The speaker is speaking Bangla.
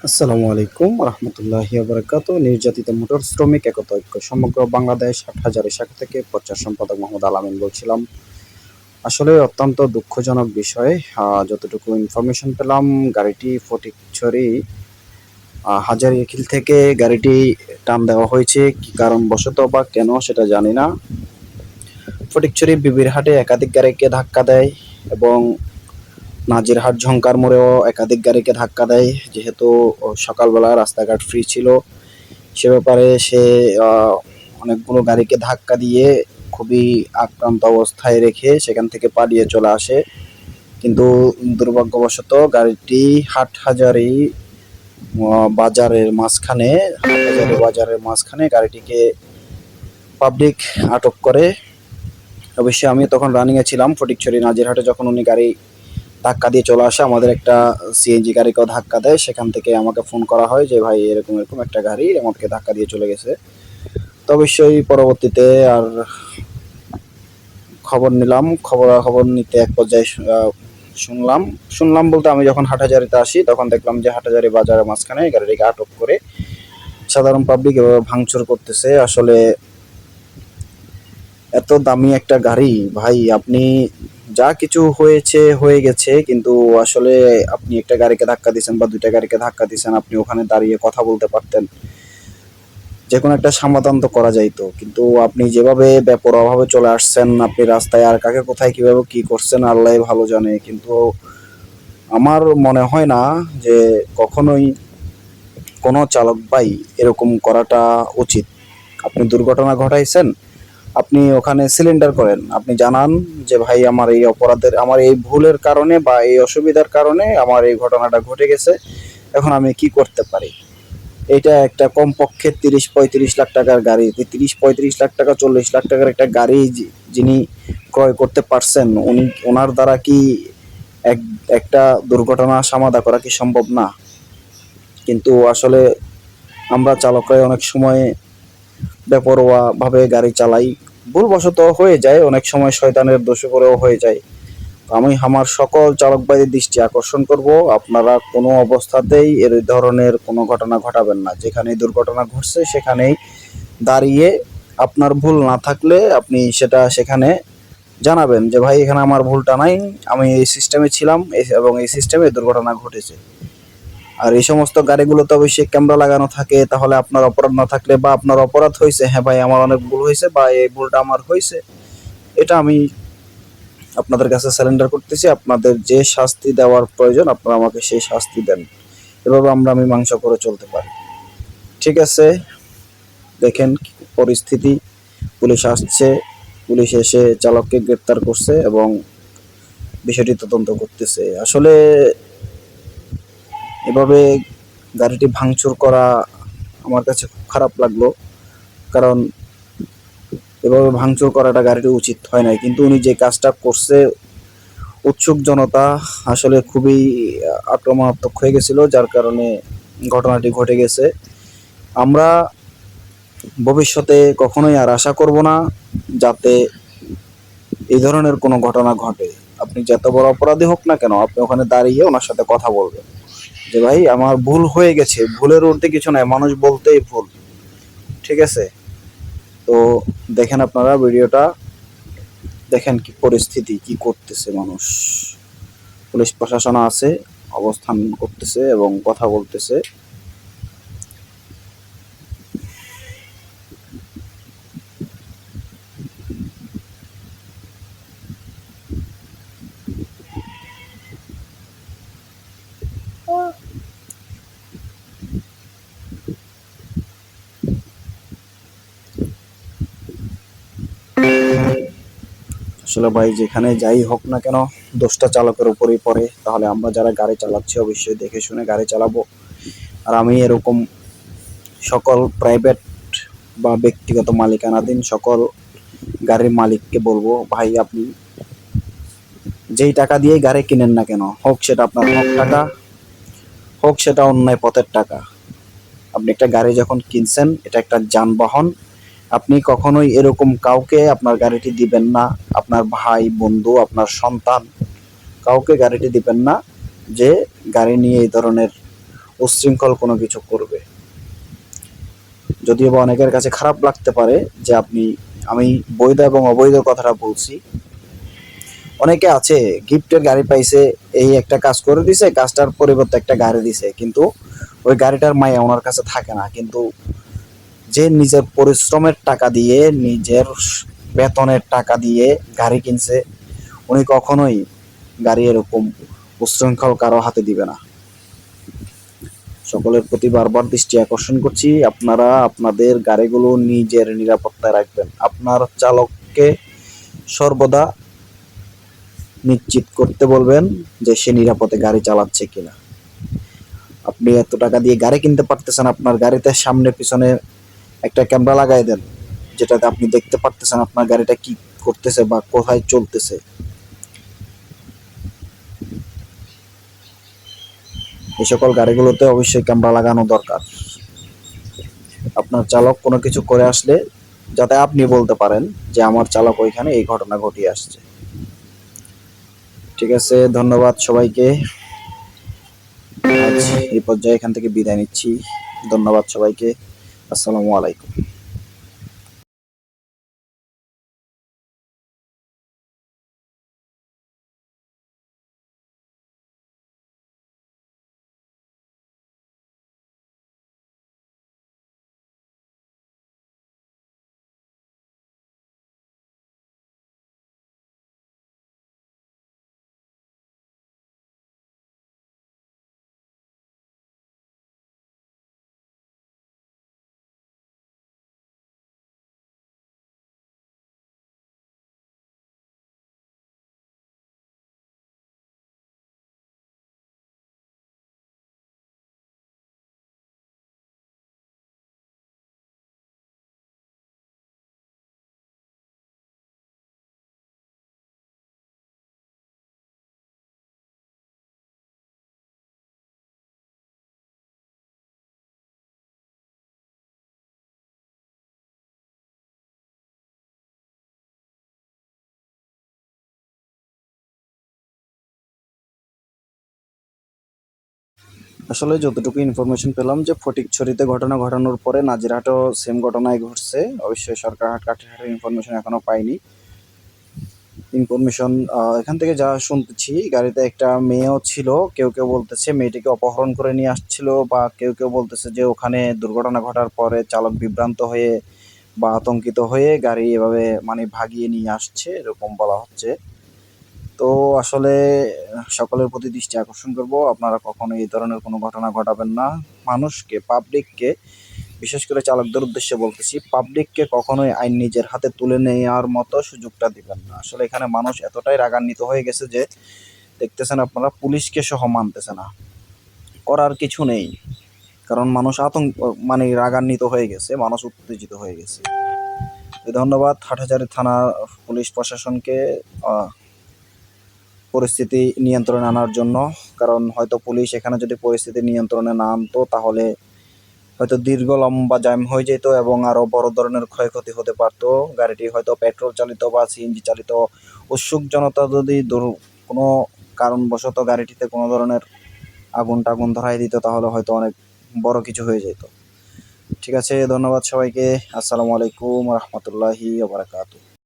আসসালামু আলাইকুম রহমতুল্লাহি বারাকাতু। নির্যাতিত মোটর শ্রমিক একতা ঐক্য সমগ্র বাংলাদেশ 60,000 শাখা থেকে প্রচার সম্পাদক মোহাম্মদ আলামিন বলছিলাম। আসলে অত্যন্ত দুঃখজনক বিষয়। যতটুকু ইনফরমেশন পেলাম, গাড়িটি ফটিকছড়ি হাজারীখিল থেকে গাড়িটি টান দেওয়া হয়েছে। কি কারণবশত বা কেন সেটা জানি না। ফটিকছড়ি বিবিরহাটে একাধিক গাড়িকে ধাক্কা দেয় এবং নাজিরহাট ঝংকার মোড়েও একাধিক গাড়িকে ধাক্কা দেয়। যেহেতু সকালবেলা রাস্তাঘাট ফ্রি ছিল, সে ব্যাপারে সে অনেকগুলো গাড়িকে ধাক্কা দিয়ে খুবই আক্রান্ত অবস্থায় রেখে সেখান থেকে পালিয়ে চলে আসে। কিন্তু দুর্ভাগ্যবশত গাড়িটি হাটহাজারী বাজারের মাঝখানে গাড়িটিকে পাবলিক আটক করে। অবশ্যই আমি তখন রানিংয়ে ছিলাম ফটিকছড়ি নাজিরহাটে। যখন উনি গাড়ি ধাক্কা দিয়ে চলে আসে, আমাদের একটা সিএনজি গাড়িকেও ধাক্কা দেয়। সেখান থেকে আমাকে ফোন করা হয় যে ভাই এরকম এরকম একটা গাড়ি আমাদেরকে ধাক্কা দিয়ে চলে গেছে। তো অবশ্যই পরবর্তীতে আর খবর নিলাম। খবর নিতে এক পর্যায়ে শুনলাম বলতে আমি যখন হাটহাজারিতে আসি তখন দেখলাম যে হাটহাজারি বাজারের মাঝখানে গাড়িটিকে আটক করে সাধারণ পাবলিক এভাবে ভাঙচুর করতেছে। আসলে এত দামি একটা গাড়ি ভাই, আপনি যা কিছু হয়েছে হয়ে গেছে, কিন্তু আসলে আপনি একটা গাড়িকে ধাক্কা দিয়েছেন বা দুইটা গাড়িকে ধাক্কা দিয়েছেন, আপনি ওখানে দাঁড়িয়ে কথা বলতে পারতেন, যে কোনো একটা সমাধান তো করা যাইতো। কিন্তু আপনি যেভাবে বেপরোয়াভাবে চলে আসছেন, আপনি রাস্তায় আর কাকে কোথায় কিভাবে কি করছেন আল্লাহ ভালো জানে। কিন্তু আমার মনে হয় না যে কখনোই কোনো চালক ভাই এরকম করাটা উচিত। আপনি দুর্ঘটনা ঘটাইছেন, আপনি ওখানে সিলিন্ডার করেন, আপনি জানান যে ভাই আমার এই অপরাধের, আমার এই ভুলের কারণে বা এই অসুবিধার কারণে আমার এই ঘটনাটা ঘটে গেছে, এখন আমি কি করতে পারি। এটা একটা কমপক্ষে 30-35 লাখ টাকার গাড়ি, 30-35 লাখ টাকা 40 লাখ টাকার একটা গাড়ি যিনি ক্রয় করতে পারছেন, ওনার দ্বারা কি এক একটা দুর্ঘটনা সমাধা করা কি সম্ভব না? কিন্তু আসলে আমরা চালকরাই অনেক সময় বেপরোয়া ভাবে গাড়ি চালাই, ভুলবশত হয়ে যায়, অনেক সময় শয়তানের দোষে পড়েও হয়ে যায়। আমি আমার সকল চালক ভাইদের দৃষ্টি আকর্ষণ করব, আপনারা কোনো অবস্থাতেই এর ধরনের কোনো ঘটনা ঘটাবেন না। যেখানে দুর্ঘটনা ঘটছে সেখানেই দাঁড়িয়ে আপনার ভুল না থাকলে আপনি সেটা সেখানে জানাবেন যে ভাই এখানে আমার ভুলটা নাই, আমি এই সিস্টেমে ছিলাম এবং এই সিস্টেমে দুর্ঘটনা ঘটেছে। আর এই সমস্ত গাড়িগুলোতে অবশ্যই ক্যামেরা লাগানো থাকে, তাহলে আপনার অপরাধ না থাকলে বা আপনার অপরাধ হয়েছে, হ্যাঁ ভাই আমার অনেক ভুল হয়েছে বা এই ভুলটা আমার হয়েছে, এটা আমি আপনাদের কাছে স্যালেন্ডার করতেছি। আপনাদের যে শাস্তি দেওয়ার প্রয়োজন আপনারা আমাকে সেই শাস্তি দেন। এভাবে আমরা মীমাংসা করে চলতে পারি। ঠিক আছে, দেখেন পরিস্থিতি। পুলিশ আসছে, পুলিশ এসে চালককে গ্রেপ্তার করছে এবং বিষয়টি তদন্ত করতেছে। আসলে এভাবে গাড়িটি ভাঙচুর করা আমার কাছে খুব খারাপ লাগলো, কারণ এভাবে ভাঙচুর করাটা গাড়িটি উচিত হয় নাই। কিন্তু উনি যে কাজটা করছে, উৎসুক জনতা আসলে খুবই আক্রমণাত্মক হয়ে গেছিল, যার কারণে ঘটনাটি ঘটে গেছে। আমরা ভবিষ্যতে কখনোই আর আশা করব না যাতে এই ধরনের কোনো ঘটনা ঘটে। আপনি যত বড় অপরাধী হোক না কেন, আপনি ওখানে দাঁড়িয়ে ওনার সাথে কথা বলবেন যে ভাই আমার ভুল হয়ে গেছে, ভুলের ঊর্ধ্বে কিছু নাই, মানুষ বলতেই ভুল। ঠিক আছে, তো দেখেন আপনারা ভিডিওটা, দেখেন কি পরিস্থিতি, কি করতেছে মানুষ। পুলিশ প্রশাসন আছে, অবস্থান করতেছে এবং কথা বলতেছে। আসলে ভাই যেখানে যাই হোক না কেন, দোষটা চালকের উপরেই পড়ে। তাহলে আমরা যারা গাড়ি চালাচ্ছি অবশ্যই দেখে শুনে গাড়ি চালাবো। আর আমি এরকম সকল প্রাইভেট বা ব্যক্তিগত মালিকানাধীন সকল গাড়ির মালিককে বলবো, ভাই আপনি যেই টাকা দিয়ে গাড়ি কিনেন না কেন, হোক সেটা আপনার হক টাকা, হোক সেটা অন্যায় পথের টাকা, আপনি একটা গাড়ি যখন কিনছেন, এটা একটা যানবাহন, আপনি কখনোই এরকম কাউকে আপনার গাড়িটি দিবেন না, আপনার ভাই বন্ধু আপনার সন্তান কাউকে গাড়িটি দিবেন না যে গাড়ি নিয়ে এই ধরনের উচ্ছৃঙ্খল কোনো কিছু করবে। যদিও বা অনেকের কাছে খারাপ লাগতে পারে যে আমি বৈধ এবং অবৈধ কথাটা বলছি। অনেকে আছে গিফটের গাড়ি পাইছে, এই একটা কাজ করে দিছে, কাজটার পরিবর্তে একটা গাড়ি দিছে, কিন্তু ওই গাড়িটার মায়া ওনার কাছে থাকে না। কিন্তু যে নিজের পরিশ্রমের টাকা দিয়ে, নিজের বেতনের টাকা দিয়ে গাড়ি কিনছে, উনি কখনোই গাড়ি এরকম উচ্ছৃঙ্খল কারো হাতে দিবে না। সকলের প্রতি বারবার দৃষ্টি আকর্ষণ করছি, আপনারা আপনাদের গাড়িগুলো নিজের নিরাপত্তায় রাখবেন। আপনার চালককে সর্বদা নিশ্চিত করতে বলবেন যে সে নিরাপদে গাড়ি চালাচ্ছে কিনা। আপনি এত টাকা দিয়ে গাড়ি কিনতে পারতেছেন, আপনার গাড়িতে সামনে পিছনে একটা ক্যামেরা লাগাই দেন, যেটাতে আপনি দেখতে পারতেছেন আপনার গাড়িটা কি করতেছে বা কোথায় চলতেছে। এই সকল গাড়িগুলোতে অবশ্যই ক্যামেরা লাগানো দরকার। আপনার চালক কোনো কিছু করে আসলে যাতে আপনি বলতে পারেন যে আমার চালক ওইখানে এই ঘটনা ঘটিয়ে আসছে। ঠিক আছে, ধন্যবাদ সবাইকে। আজ এই পর্যায়ে এখান থেকে বিদায় নিচ্ছি। ধন্যবাদ সবাইকে। আসসালামু আলাইকুম। আসলে যতটুকু ইনফরমেশন পেলাম যে ফটিকছড়িতে ঘটনা ঘটানোর পরে নাজিরহাটও সেম ঘটনাই ঘটছে। অবশ্যই সরকারহাট কাঠিরহাটের ইনফরমেশন এখনো পাইনি। ইনফরমেশন এখান থেকে যা শুনতেছি, গাড়িতে একটা মেয়েও ছিল। কেউ কেউ বলতেছে মেয়েটিকে অপহরণ করে নিয়ে আসছিল, বা কেউ কেউ বলতেছে যে ওখানে দুর্ঘটনা ঘটার পরে চালক বিভ্রান্ত হয়ে বা আতঙ্কিত হয়ে গাড়ি এভাবে মানে ভাগিয়ে নিয়ে আসছে, এরকম বলা হচ্ছে। তো আসলে সকলের প্রতি দৃষ্টি আকর্ষণ করব, আপনারা কখনো এই ধরনের কোনো ঘটনা ঘটাবেন না। মানুষকে, পাবলিককে, বিশেষ করে চালকদের উদ্দেশ্যে বলতেছি, পাবলিককে কখনোই আইন নিজের হাতে তুলে নেওয়ার মতো সুযোগটা দিবেন না। আসলে এখানে মানুষ এতটাই রাগান্বিত হয়ে গেছে যে দেখতেছেন আপনারা, পুলিশকে সহ মানতেছে না। করার কিছু নেই, কারণ মানুষ মানে রাগান্বিত হয়ে গেছে, মানুষ উত্তেজিত হয়ে গেছে। ধন্যবাদ হাটহাজারী থানা পুলিশ প্রশাসনকে পরিস্থিতি নিয়ন্ত্রণে আনার জন্য। কারণ হয়তো পুলিশ এখানে যদি পরিস্থিতি নিয়ন্ত্রণে না আনতো, তাহলে হয়তো দীর্ঘ লম্বা জ্যাম হয়ে যেত এবং আরো বড় ধরনের ক্ষয়ক্ষতি হতে পারতো। গাড়িটি হয়তো পেট্রোল চালিত বা সিএনজি চালিত। উৎসুক জনতা যদি কোনো কারণবশত গাড়িটিতে কোনো ধরনের আগুন টাগুন ধরাই দিত, তাহলে হয়তো অনেক বড় কিছু হয়ে যেত। ঠিক আছে, ধন্যবাদ সবাইকে। আসসালামু আলাইকুম রহমতুল্লাহি ওয়া বারাকাতুহু।